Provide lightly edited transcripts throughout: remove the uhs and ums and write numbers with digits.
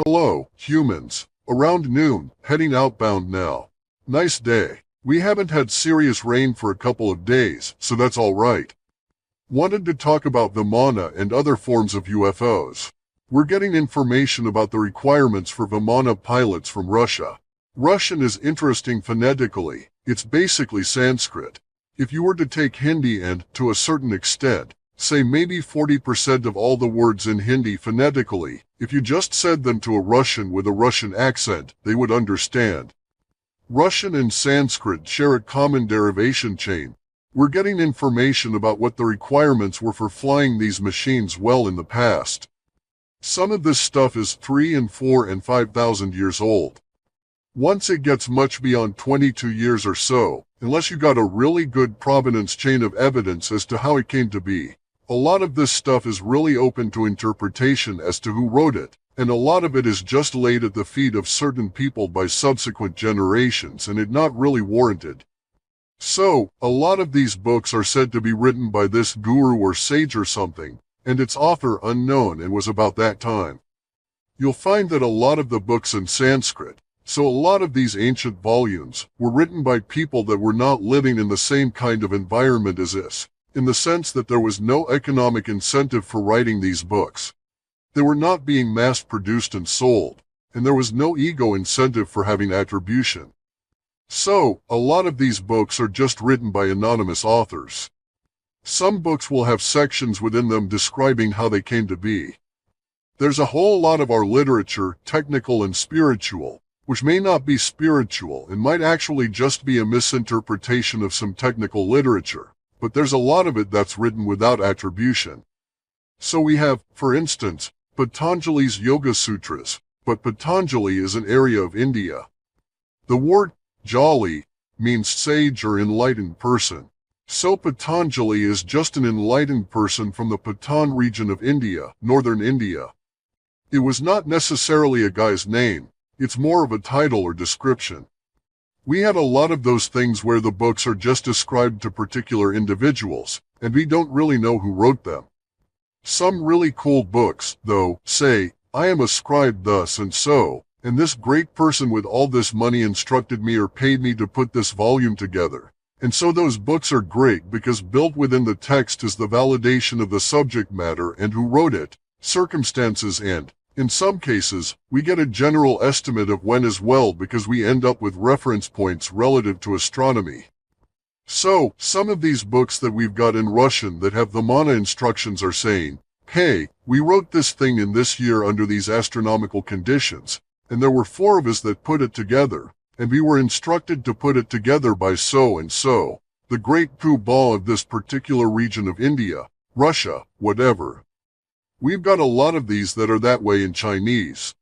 Hello, humans. Around noon, heading outbound now. Nice day. We haven't had serious rain for a couple of days, so that's alright. Wanted to talk about Vimana and other forms of UFOs. We're getting information about the requirements for Vimana pilots from Russia. Russian is interesting phonetically. It's basically Sanskrit. If you were to take Hindi and, to a certain extent, say maybe 40% of all the words in Hindi phonetically, if you just said them to a Russian with a Russian accent, they would understand. Russian and Sanskrit share a common derivation chain. We're getting information about what the requirements were for flying these machines well in the past. Some of this stuff is 3 and 4 and 5,000 years old. Once it gets much beyond 22 years or so, unless you got a really good provenance chain of evidence as to how it came to be, a lot of this stuff is really open to interpretation as to who wrote it, and a lot of it is just laid at the feet of certain people by subsequent generations and it not really warranted. So, a lot of these books are said to be written by this guru or sage or something, and its author unknown and was about that time. You'll find that a lot of the books in Sanskrit, so a lot of these ancient volumes, were written by people that were not living in the same kind of environment as this, in the sense that there was no economic incentive for writing these books. They were not being mass-produced and sold, and there was no ego incentive for having attribution. So, a lot of these books are just written by anonymous authors. Some books will have sections within them describing how they came to be. There's a whole lot of our literature, technical and spiritual, which may not be spiritual and might actually just be a misinterpretation of some technical literature, but there's a lot of it that's written without attribution. So we have, for instance, Patanjali's Yoga Sutras, but Patanjali is an area of India. The word Jali means sage or enlightened person. So Patanjali is just an enlightened person from the Patan region of India, northern India. It was not necessarily a guy's name, it's more of a title or description. We had a lot of those things where the books are just ascribed to particular individuals, and we don't really know who wrote them. Some really cool books, though, say, I am ascribed thus and so, and this great person with all this money instructed me or paid me to put this volume together. And so those books are great because built within the text is the validation of the subject matter and who wrote it, circumstances and, in some cases, we get a general estimate of when as well because we end up with reference points relative to astronomy. So, some of these books that we've got in Russian that have Vimana instructions are saying, hey, we wrote this thing in this year under these astronomical conditions, and there were 4 of us that put it together, and we were instructed to put it together by so and so, the great Pooh-Bah of this particular region of India, Russia, whatever. We've got a lot of these that are that way in Chinese.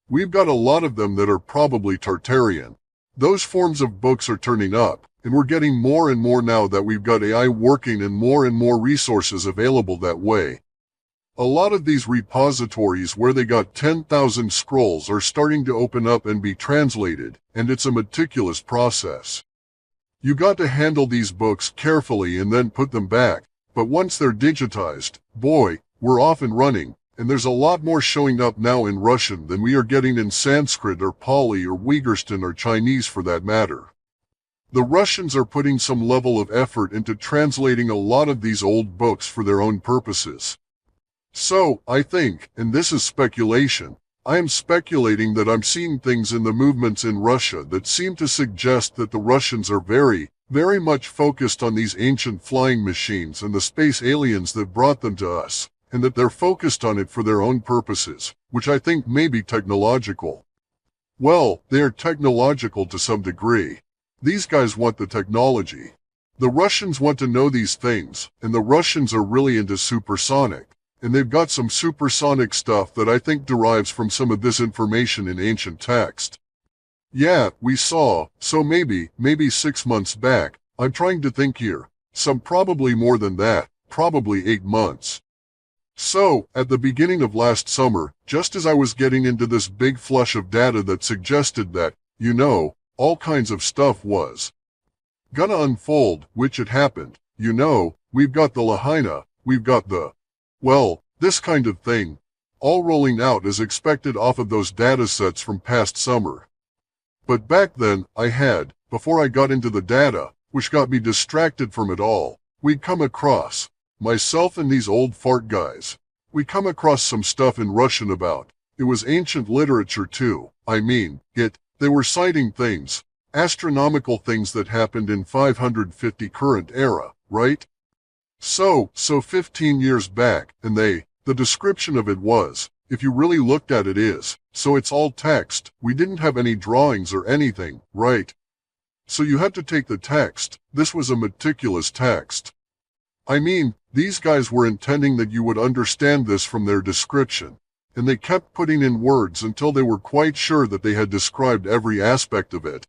We've got a lot of them that are probably Tartarian. Those forms of books are turning up, and we're getting more and more now that we've got AI working and more resources available that way. A lot of these repositories where they got 10,000 scrolls are starting to open up and be translated, and it's a meticulous process. You got to handle these books carefully and then put them back, but once they're digitized, boy, we're off and running, and there's a lot more showing up now in Russian than we are getting in Sanskrit or Pali or Uyghursten or Chinese for that matter. The Russians are putting some level of effort into translating a lot of these old books for their own purposes. So, I think, and this is speculation, I am speculating that I'm seeing things in the movements in Russia that seem to suggest that the Russians are very much focused on these ancient flying machines and the space aliens that brought them to us, and that they're focused on it for their own purposes, which I think may be technological. Well, they are technological to some degree. These guys want the technology. The Russians want to know these things, and the Russians are really into supersonic, and they've got some supersonic stuff that I think derives from some of this information in ancient text. Yeah, we saw, so maybe 6 months back, I'm trying to think here, some probably more than that, probably 8 months. So, at the beginning of last summer, just as I was getting into this big flush of data that suggested that, you know, all kinds of stuff was gonna unfold, which it happened, you know, we've got the Lahaina, we've got the, well, this kind of thing. all rolling out as expected off of those datasets from past summer. But back then, before I got into the data, which got me distracted from it all, we'd come across, myself and these old fart guys, we come across some stuff in Russian about, it was ancient literature too, they were citing things, astronomical things that happened in 550 current era, right? So 15 years back, and the description of it was, if you really looked at it is, so it's all text, we didn't have any drawings or anything, right? So you had to take the text, this was a meticulous text. These guys were intending that you would understand this from their description, and they kept putting in words until they were quite sure that they had described every aspect of it.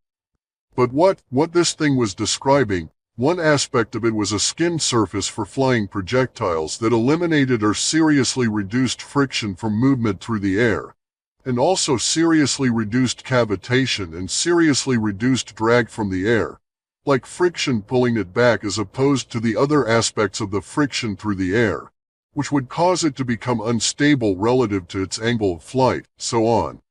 But what this thing was describing, one aspect of it was a skin surface for flying projectiles that eliminated or seriously reduced friction from movement through the air, and also seriously reduced cavitation and seriously reduced drag from the air, like friction pulling it back as opposed to the other aspects of the friction through the air, which would cause it to become unstable relative to its angle of flight, so on.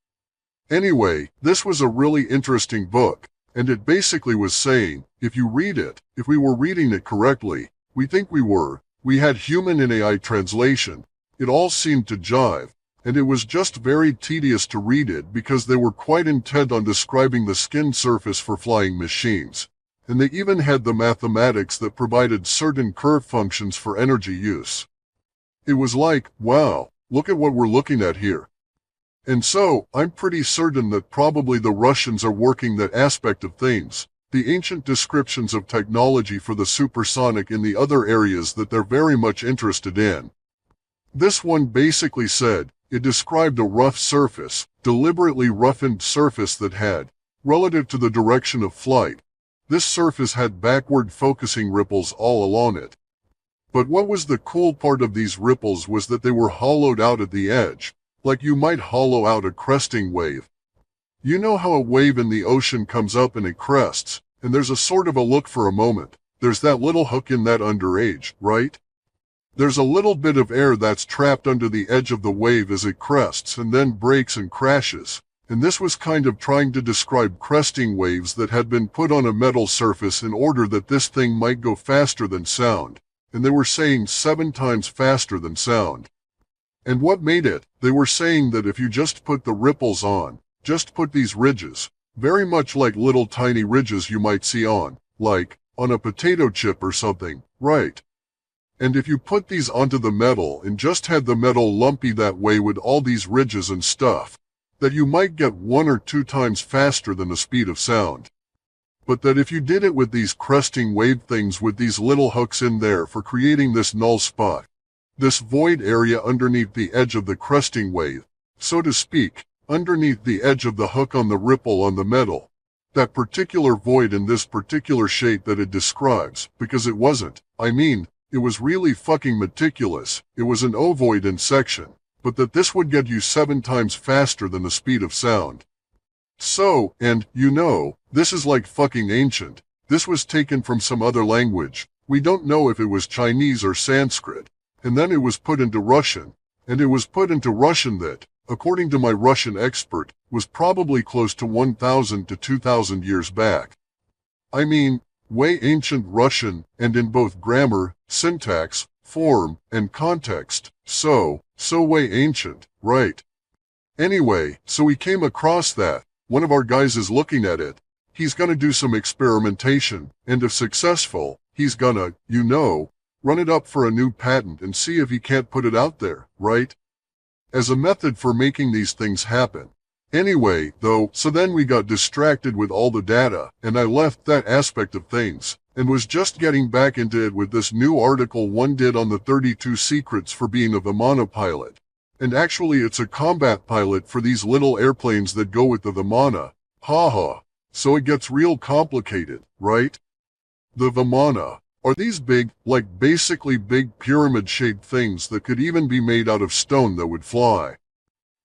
Anyway, this was a really interesting book, and it basically was saying, if you read it, if we were reading it correctly, we think we had human and AI translation, it all seemed to jive, and it was just very tedious to read it because they were quite intent on describing the skin surface for flying machines, and they even had the mathematics that provided certain curve functions for energy use. It was like, wow, look at what we're looking at here. And so, I'm pretty certain that probably the Russians are working that aspect of things, the ancient descriptions of technology for the supersonic in the other areas that they're very much interested in. This one basically said, it described a rough surface, deliberately roughened surface that had, relative to the direction of flight, this surface had backward focusing ripples all along it. But what was the cool part of these ripples was that they were hollowed out at the edge, like you might hollow out a cresting wave. You know how a wave in the ocean comes up and it crests, and there's a sort of a look for a moment. There's that little hook in that underage, right? There's a little bit of air that's trapped under the edge of the wave as it crests and then breaks and crashes. And this was kind of trying to describe cresting waves that had been put on a metal surface in order that this thing might go faster than sound. And they were saying 7 times faster than sound. And what made it? They were saying that if you just put the ripples on, just put these ridges, very much like little tiny ridges you might see on a potato chip or something, right? And if you put these onto the metal and just had the metal lumpy that way with all these ridges and stuff, that you might get 1 or 2 times faster than the speed of sound. But that if you did it with these cresting wave things with these little hooks in there for creating this null spot, this void area underneath the edge of the cresting wave, so to speak, underneath the edge of the hook on the ripple on the metal, that particular void in this particular shape that it describes, because it wasn't, it was really fucking meticulous, it was an ovoid in section, but that this would get you 7 times faster than the speed of sound. So, and, this is like fucking ancient, this was taken from some other language, we don't know if it was Chinese or Sanskrit, and then it was put into Russian, and it was put into Russian that, according to my Russian expert, was probably close to 1,000 to 2,000 years back. Way ancient Russian, and in both grammar, syntax, form, and context, so way ancient, right? Anyway, so we came across that, one of our guys is looking at it, he's gonna do some experimentation, and if successful, he's gonna, run it up for a new patent and see if he can't put it out there, right? As a method for making these things happen. Anyway, though, so then we got distracted with all the data, and I left that aspect of things, and was just getting back into it with this new article one did on the 32 secrets for being a Vimana pilot. And actually it's a combat pilot for these little airplanes that go with the Vimana. Haha. So it gets real complicated, right? The Vimana are these big, basically big pyramid-shaped things that could even be made out of stone that would fly.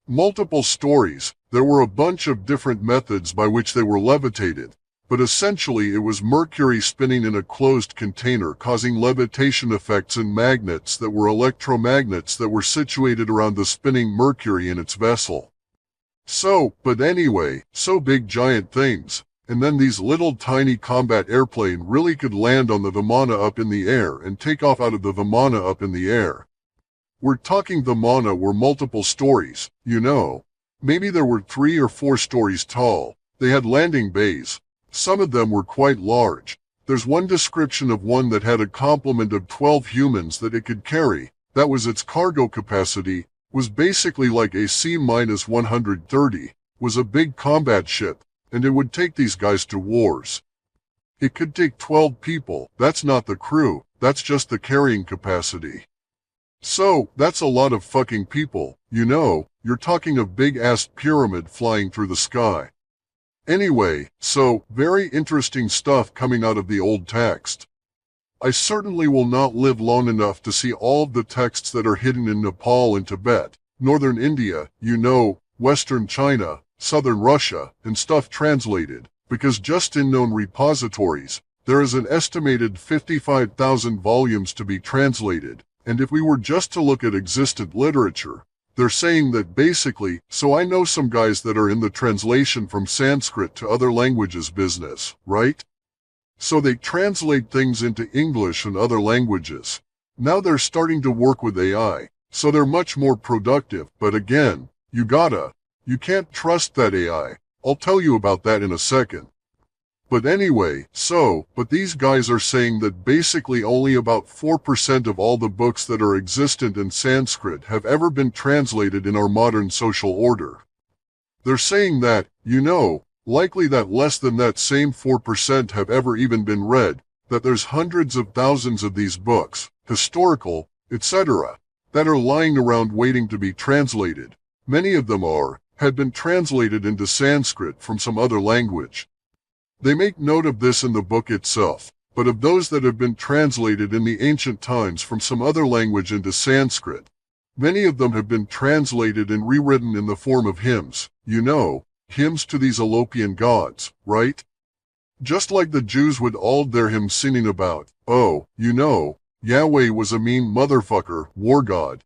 Multiple stories, there were a bunch of different methods by which they were levitated, but essentially it was mercury spinning in a closed container causing levitation effects and magnets that were electromagnets that were situated around the spinning mercury in its vessel. But anyway, so big giant things, and then these little tiny combat airplane really could land on the Vimana up in the air and take off out of the Vimana up in the air. We're talking Vimana were multiple stories, you know. Maybe there were 3 or 4 stories tall. They had landing bays. Some of them were quite large. There's one description of one that had a complement of 12 humans that it could carry. That was its cargo capacity, was basically like a C-130, was a big combat ship, and it would take these guys to wars. It could take 12 people. That's not the crew. That's just the carrying capacity. So, that's a lot of fucking people, you know, you're talking of big-ass pyramid flying through the sky. Anyway, so, very interesting stuff coming out of the old text. I certainly will not live long enough to see all of the texts that are hidden in Nepal and Tibet, northern India, you know, western China, southern Russia, and stuff translated, because just in known repositories, there is an estimated 55,000 volumes to be translated. And if we were just to look at existent literature, they're saying that basically, so I know some guys that are in the translation from Sanskrit to other languages business, right? So they translate things into English and other languages. Now they're starting to work with AI, so they're much more productive, but again, you can't trust that AI. I'll tell you about that in a second. But anyway, but these guys are saying that basically only about 4% of all the books that are existent in Sanskrit have ever been translated in our modern social order. They're saying that, you know, likely that less than that same 4% have ever even been read, that there's hundreds of thousands of these books, historical, etc., that are lying around waiting to be translated. Many of them had been translated into Sanskrit from some other language. They make note of this in the book itself, but of those that have been translated in the ancient times from some other language into Sanskrit, many of them have been translated and rewritten in the form of hymns, you know, hymns to these Olopian gods, right? Just like the Jews would all their hymns singing about, oh, you know, Yahweh was a mean motherfucker, war god.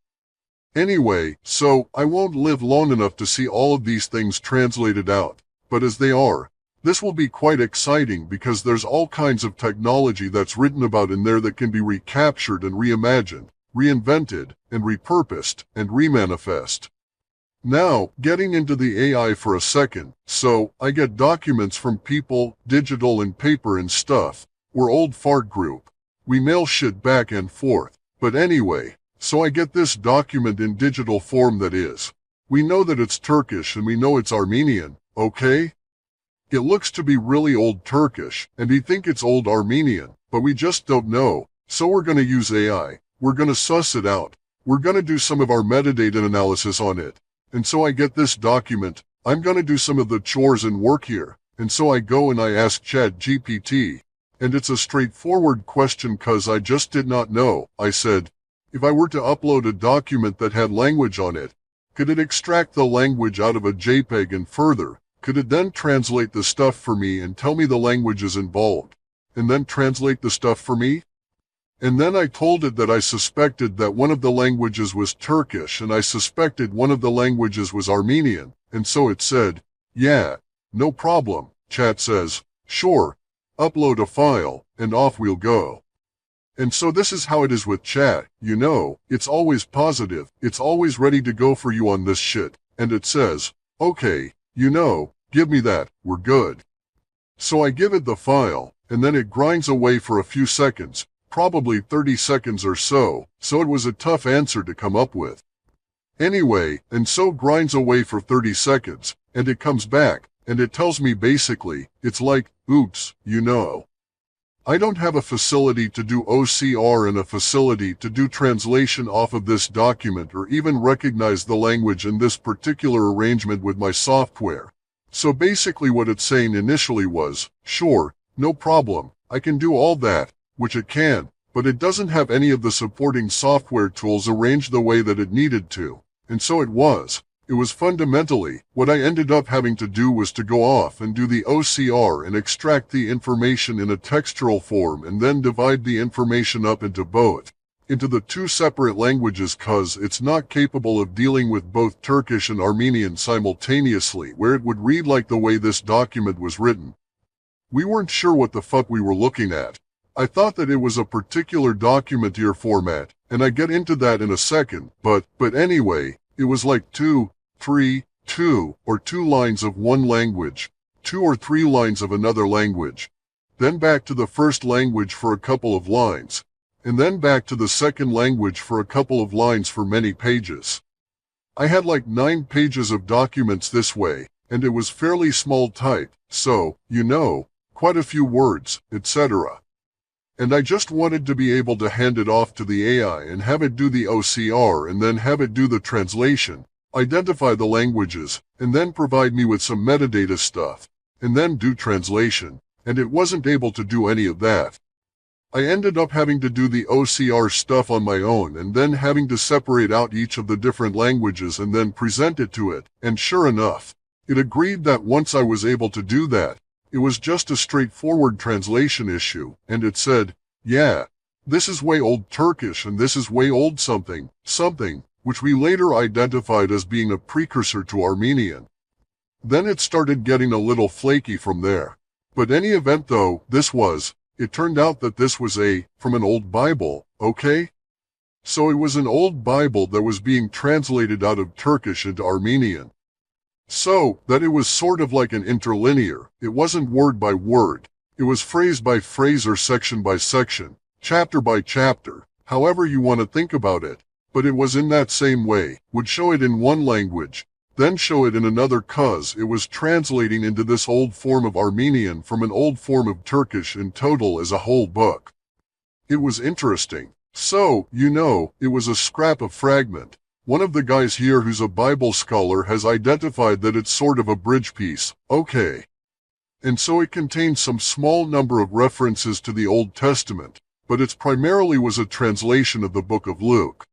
Anyway, so I won't live long enough to see all of these things translated out, but as they are, this will be quite exciting because there's all kinds of technology that's written about in there that can be recaptured and reimagined, reinvented, and repurposed, and remanifest. Now, getting into the AI for a second, so I get documents from people, digital and paper and stuff. We're old fart group. We mail shit back and forth. But anyway, so I get this document in digital form that is. We know that it's Turkish and we know it's Armenian, okay? It looks to be really old Turkish, and we think it's old Armenian, but we just don't know. So we're gonna use AI. We're gonna suss it out. We're gonna do some of our metadata analysis on it. And so I get this document. I'm gonna do some of the chores and work here. And so I go and I ask ChatGPT. And it's a straightforward question cause I just did not know. I said, if I were to upload a document that had language on it, could it extract the language out of a JPEG and further? Could it then translate the stuff for me and tell me the languages involved? And then translate the stuff for me? And then I told it that I suspected that one of the languages was Turkish and I suspected one of the languages was Armenian. And so it said, yeah, no problem. Chat says, sure, upload a file, and off we'll go. And so this is how it is with chat, you know, it's always positive, it's always ready to go for you on this shit. And it says, okay, you know, give me that, we're good. So I give it the file, and then it grinds away for a few seconds, probably 30 seconds or so it was a tough answer to come up with. Anyway, and so grinds away for 30 seconds, and it comes back, and it tells me basically, it's like, oops, you know. I don't have a facility to do OCR and a facility to do translation off of this document or even recognize the language in this particular arrangement with my software. So basically what it's saying initially was, sure, no problem, I can do all that, which it can, but it doesn't have any of the supporting software tools arranged the way that it needed to. And so it was. It was fundamentally, what I ended up having to do was to go off and do the OCR and extract the information in a textual form and then divide the information up into the two separate languages, cause it's not capable of dealing with both Turkish and Armenian simultaneously, where it would read like the way this document was written. We weren't sure what the fuck we were looking at. I thought that it was a particular document here format, and I get into that in a second, but anyway, it was like two lines of one language, 2 or 3 lines of another language, then back to the first language for a couple of lines, and then back to the second language for a couple of lines for many pages. I had like 9 pages of documents this way, and it was fairly small type, so, quite a few words, etc. And I just wanted to be able to hand it off to the AI and have it do the OCR and then have it do the translation, identify the languages, and then provide me with some metadata stuff, and then do translation, and it wasn't able to do any of that. I ended up having to do the OCR stuff on my own and then having to separate out each of the different languages and then present it to it, and sure enough, it agreed that once I was able to do that, it was just a straightforward translation issue, and it said, yeah, this is way old Turkish and this is way old something, which we later identified as being a precursor to Armenian. Then it started getting a little flaky from there. But any event though, it turned out that this was from an old Bible, okay? So it was an old Bible that was being translated out of Turkish into Armenian. So, that it was sort of like an interlinear, it wasn't word by word, it was phrase by phrase or section by section, chapter by chapter, however you want to think about it, but it was in that same way, would show it in one language, then show it in another cause it was translating into this old form of Armenian from an old form of Turkish in total as a whole book. It was interesting. So, it was a scrap of fragment. One of the guys here who's a Bible scholar has identified that it's sort of a bridge piece, okay. And so it contains some small number of references to the Old Testament, but it primarily was a translation of the book of Luke.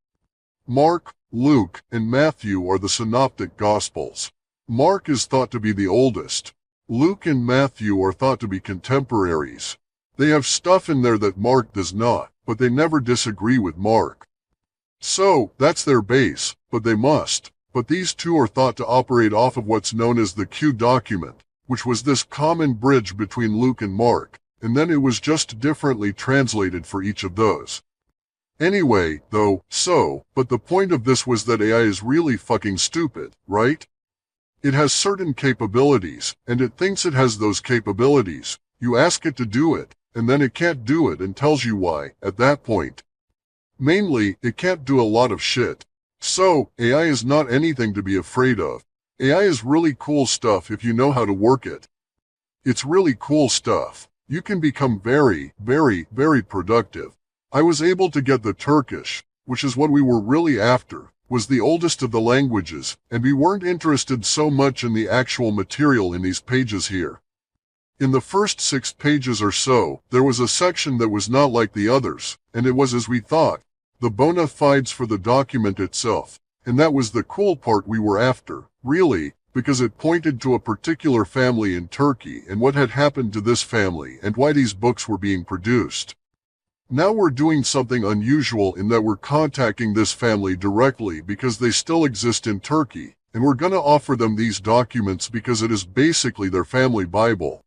Mark, Luke, and Matthew are the synoptic gospels. Mark is thought to be the oldest. Luke and Matthew are thought to be contemporaries. They have stuff in there that Mark does not, but they never disagree with Mark. So, that's their base, but these two are thought to operate off of what's known as the Q document, which was this common bridge between Luke and Mark, and then it was just differently translated for each of those. Anyway, but the point of this was that AI is really fucking stupid, right? It has certain capabilities, and it thinks it has those capabilities. You ask it to do it, and then it can't do it and tells you why, at that point. Mainly, it can't do a lot of shit. So, AI is not anything to be afraid of. AI is really cool stuff if you know how to work it. It's really cool stuff. You can become very, very, very productive. I was able to get the Turkish, which is what we were really after, was the oldest of the languages, and we weren't interested so much in the actual material in these pages here. In the first 6 pages or so, there was a section that was not like the others, and it was as we thought, the bona fides for the document itself, and that was the cool part we were after, really, because it pointed to a particular family in Turkey and what had happened to this family and why these books were being produced. Now we're doing something unusual in that we're contacting this family directly because they still exist in Turkey, and we're gonna offer them these documents because it is basically their family Bible.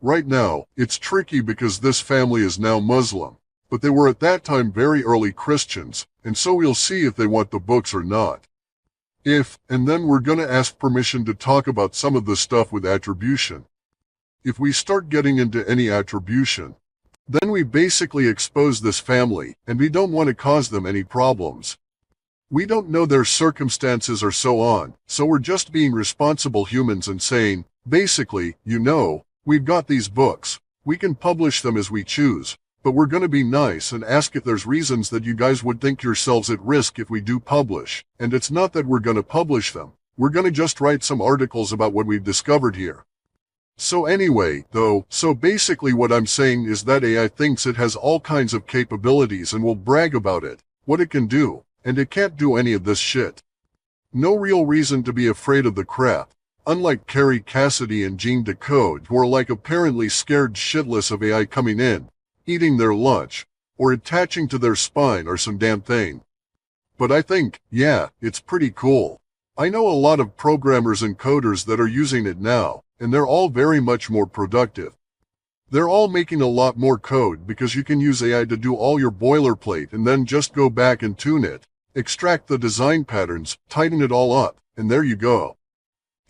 Right now, it's tricky because this family is now Muslim, but they were at that time very early Christians, and so we'll see if they want the books or not. And then we're gonna ask permission to talk about some of the stuff with attribution. If we start getting into any attribution, then we basically expose this family, and we don't want to cause them any problems. We don't know their circumstances or so on, so we're just being responsible humans and saying, basically, we've got these books, we can publish them as we choose, but we're gonna be nice and ask if there's reasons that you guys would think yourselves at risk if we do publish, and it's not that we're gonna publish them, we're gonna just write some articles about what we've discovered here. So anyway, so basically what I'm saying is that AI thinks it has all kinds of capabilities and will brag about it, what it can do, and it can't do any of this shit. No real reason to be afraid of the crap. Unlike Carrie Cassidy and Jean Decode, who are like apparently scared shitless of AI coming in, eating their lunch, or attaching to their spine or some damn thing. But I think, yeah, it's pretty cool. I know a lot of programmers and coders that are using it now, and they're all very much more productive. They're all making a lot more code because you can use AI to do all your boilerplate and then just go back and tune it, extract the design patterns, tighten it all up, and there you go.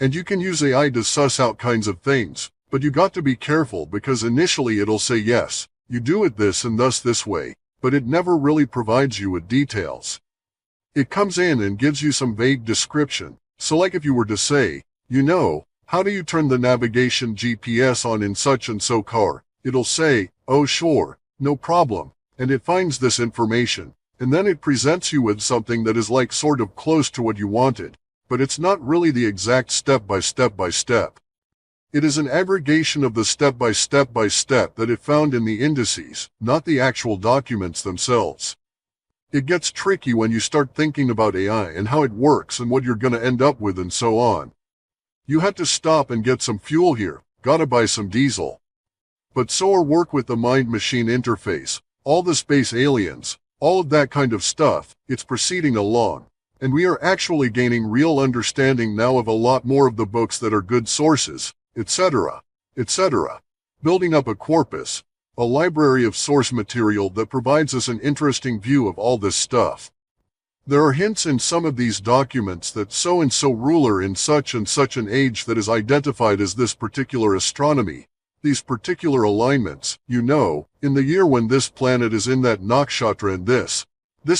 And you can use AI to suss out kinds of things, but you got to be careful because initially it'll say yes, you do it this and thus this way, but it never really provides you with details. It comes in and gives you some vague description, so like if you were to say, how do you turn the navigation GPS on in such and so car? It'll say, oh sure, no problem, and it finds this information, and then it presents you with something that is like sort of close to what you wanted, but it's not really the exact step-by-step. It is an aggregation of the step-by-step that it found in the indices, not the actual documents themselves. It gets tricky when you start thinking about AI and how it works and what you're gonna end up with and so on. You had to stop and get some fuel here, gotta buy some diesel. But so are work with the mind-machine interface, all the space aliens, all of that kind of stuff, it's proceeding along. And we are actually gaining real understanding now of a lot more of the books that are good sources, etc., etc. Building up a corpus, a library of source material that provides us an interesting view of all this stuff. There are hints in some of these documents that so-and-so ruler in such and such an age that is identified as this particular astronomy, these particular alignments, in the year when this planet is in that nakshatra and this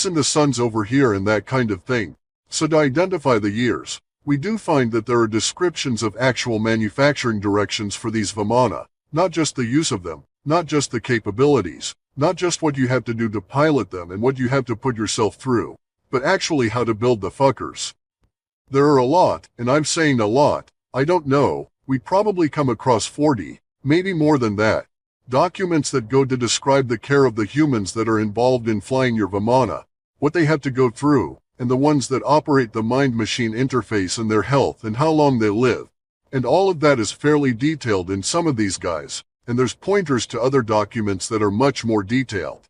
in the sun's over here and that kind of thing. So to identify the years, we do find that there are descriptions of actual manufacturing directions for these Vimana, not just the use of them, not just the capabilities, not just what you have to do to pilot them and what you have to put yourself through, but actually how to build the fuckers. There are a lot, and I'm saying a lot, I don't know, we probably come across 40, maybe more than that, documents that go to describe the care of the humans that are involved in flying your Vimana, what they have to go through, and the ones that operate the mind-machine interface and their health and how long they live. And all of that is fairly detailed in some of these guys, and there's pointers to other documents that are much more detailed.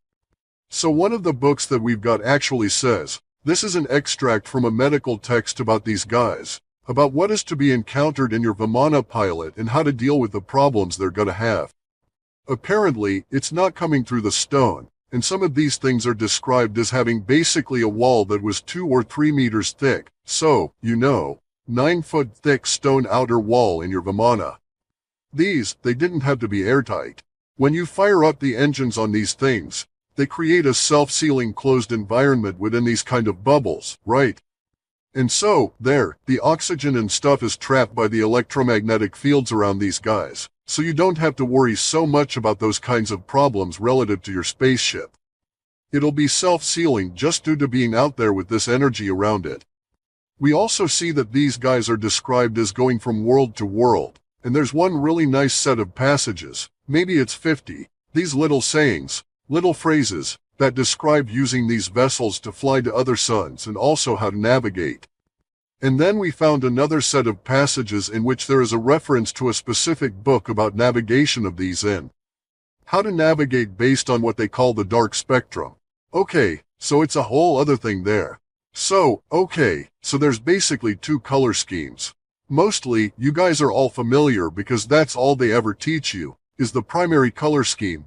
So one of the books that we've got actually says, this is an extract from a medical text about these guys, about what is to be encountered in your Vimana pilot and how to deal with the problems they're gonna have. Apparently, it's not coming through the stone, and some of these things are described as having basically a wall that was 2 or 3 meters thick, so, 9-foot thick stone outer wall in your Vimana. These, they didn't have to be airtight. When you fire up the engines on these things, they create a self-sealing closed environment within these kind of bubbles, right? And so, the oxygen and stuff is trapped by the electromagnetic fields around these guys. So you don't have to worry so much about those kinds of problems relative to your spaceship. It'll be self-sealing just due to being out there with this energy around it. We also see that these guys are described as going from world to world, and there's one really nice set of passages, maybe it's 50, these little sayings, little phrases, that describe using these vessels to fly to other suns and also how to navigate. And then we found another set of passages in which there is a reference to a specific book about navigation of these in. How to navigate based on what they call the dark spectrum. Okay, so it's a whole other thing there. So there's basically 2 color schemes. Mostly, you guys are all familiar because that's all they ever teach you, is the primary color scheme,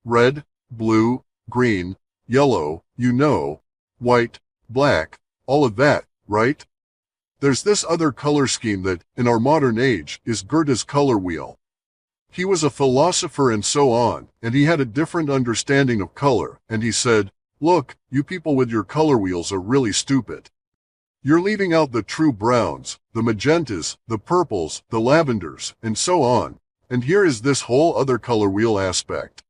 red, blue, green, yellow, white, black, all of that, right? There's this other color scheme that, in our modern age, is Goethe's color wheel. He was a philosopher and so on, and he had a different understanding of color, and he said, look, you people with your color wheels are really stupid. You're leaving out the true browns, the magentas, the purples, the lavenders, and so on, and here is this whole other color wheel aspect.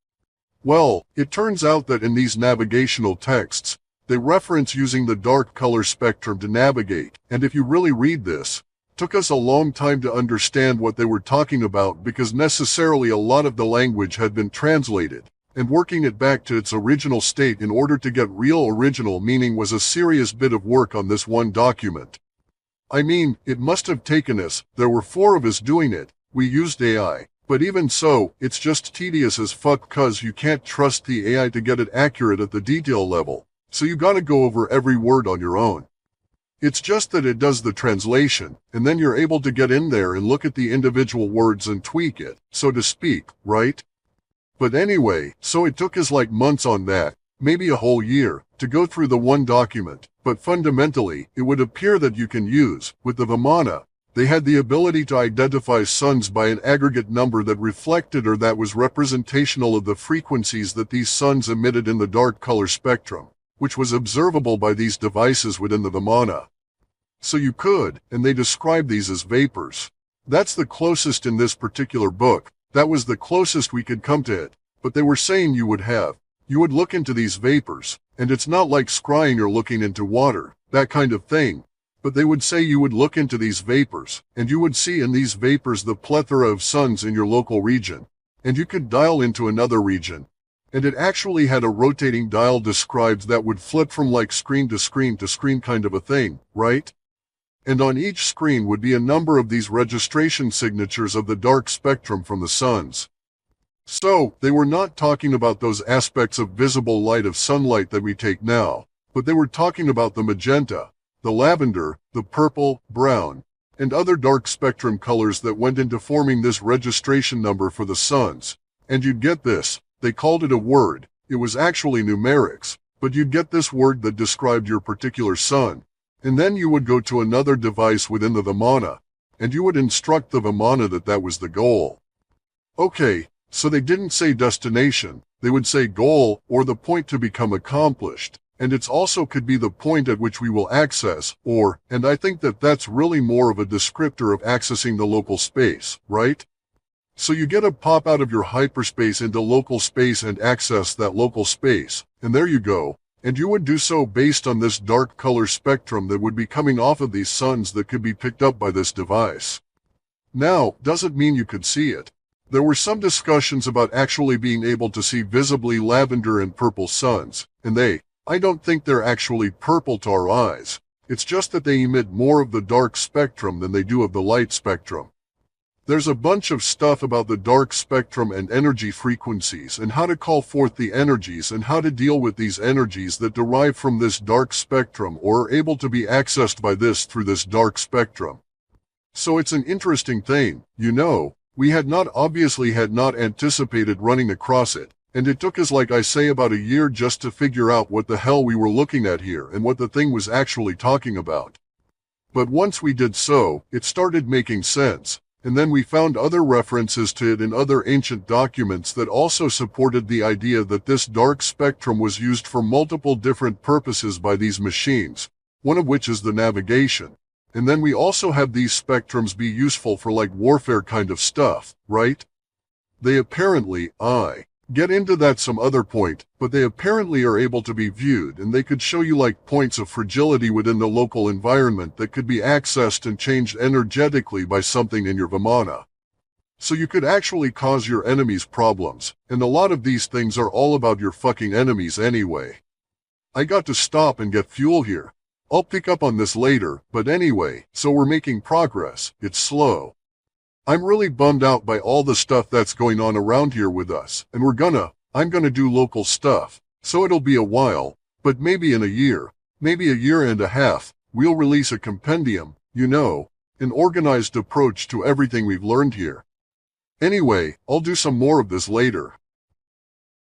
Well, it turns out that in these navigational texts, they reference using the dark color spectrum to navigate, and if you really read this, took us a long time to understand what they were talking about because necessarily a lot of the language had been translated, and working it back to its original state in order to get real original meaning was a serious bit of work on this one document. I mean, it must have taken us, there were 4 of us doing it, we used AI, but even so, it's just tedious as fuck cause you can't trust the AI to get it accurate at the detail level, so you gotta go over every word on your own. It's just that it does the translation, and then you're able to get in there and look at the individual words and tweak it, so to speak, right? But anyway, so it took us like months on that, maybe a whole year, to go through the one document, but fundamentally, it would appear that you can use, with the Vimana, they had the ability to identify suns by an aggregate number that reflected or that was representational of the frequencies that these suns emitted in the dark color spectrum, which was observable by these devices within the Vimana. So you could, and they describe these as vapors. That's the closest in this particular book, that was the closest we could come to it, but they were saying you would look into these vapors, and it's not like scrying or looking into water, that kind of thing, but they would say you would look into these vapors, and you would see in these vapors the plethora of suns in your local region, and you could dial into another region, and it actually had a rotating dial described that would flip from like screen to screen to screen kind of a thing, right? And on each screen would be a number of these registration signatures of the dark spectrum from the suns. So, they were not talking about those aspects of visible light of sunlight that we take now, but they were talking about the magenta, the lavender, the purple, brown, and other dark spectrum colors that went into forming this registration number for the suns. And you'd get this, they called it a word, it was actually numerics, but you'd get this word that described your particular sun. And then you would go to another device within the Vimana, and you would instruct the Vimana that that was the goal. Okay, so they didn't say destination, they would say goal, or the point to become accomplished, and it's also could be the point at which we will access, or, and I think that that's really more of a descriptor of accessing the local space, right? So you get a pop out of your hyperspace into local space and access that local space, and there you go. And you would do so based on this dark color spectrum that would be coming off of these suns that could be picked up by this device. Now, doesn't mean you could see it. There were some discussions about actually being able to see visibly lavender and purple suns, and I don't think they're actually purple to our eyes. It's just that they emit more of the dark spectrum than they do of the light spectrum. There's a bunch of stuff about the dark spectrum and energy frequencies and how to call forth the energies and how to deal with these energies that derive from this dark spectrum or are able to be accessed by this through this dark spectrum. So it's an interesting thing, you know, we had not anticipated running across it, and it took us like I say about a year just to figure out what the hell we were looking at here and what the thing was actually talking about. But once we did so, it started making sense. And then we found other references to it in other ancient documents that also supported the idea that this dark spectrum was used for multiple different purposes by these machines, one of which is the navigation. And then we also have these spectrums be useful for like warfare kind of stuff, right? They apparently, get into that some other point, but they apparently are able to be viewed and they could show you like points of fragility within the local environment that could be accessed and changed energetically by something in your Vimana. So you could actually cause your enemies problems, and a lot of these things are all about your fucking enemies anyway. I got to stop and get fuel here. I'll pick up on this later, but anyway, so we're making progress, it's slow. I'm really bummed out by all the stuff that's going on around here with us, and I'm gonna do local stuff, so it'll be a while, but maybe in a year, maybe a year and a half, we'll release a compendium, you know, an organized approach to everything we've learned here. Anyway, I'll do some more of this later.